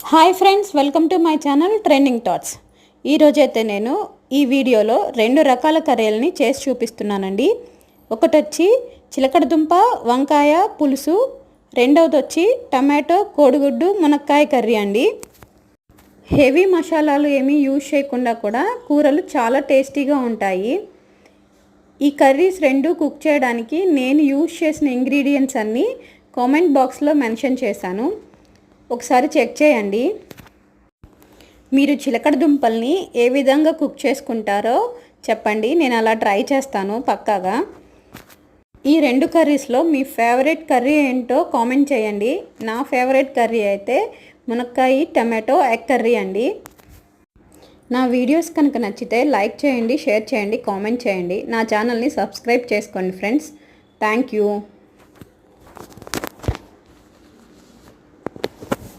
Hi friends, welcome to my channel trending thoughts. ఈరోజైతే నేను ఈ వీడియోలో 2 రకాల కర్రీలని చేసి చూపిస్తున్నానండి. ఒకటి వచ్చి చిలకడదుంప వంకాయ పులుసు, రెండవది వచ్చి టమాటో కోడిగుడ్డు మునక్కాయ కర్రీ అండి. హెవీ మసాలాలు ఏమీ యూజ్ చేయకుండా కూడా కూరలు చాలా టేస్టీగా ఉంటాయి. ఈ కర్రీస్ 2 కుక్ చేయడానికి నేను యూజ్ చేసిన ఇంగ్రీడియంట్స్ అన్నీ కామెంట్ బాక్స్లో మెన్షన్ చేశాను, ఒకసారి చెక్ చేయండి. మీరు చిలకడ దుంపల్ని ఏ విధంగా కుక్ చేసుకుంటారో చెప్పండి, నేను అలా ట్రై చేస్తాను పక్కాగా. ఈ 2 కర్రీస్లో మీ ఫేవరెట్ కర్రీ ఏంటో కామెంట్ చేయండి. నా ఫేవరెట్ కర్రీ అయితే మునక్కాయ టమాటో ఎగ్ కర్రీ అండి. నా వీడియోస్ కనుక నచ్చితే లైక్ చేయండి, షేర్ చేయండి, కామెంట్ చేయండి. నా ఛానల్ని సబ్స్క్రైబ్ చేసుకోండి ఫ్రెండ్స్. Thank you.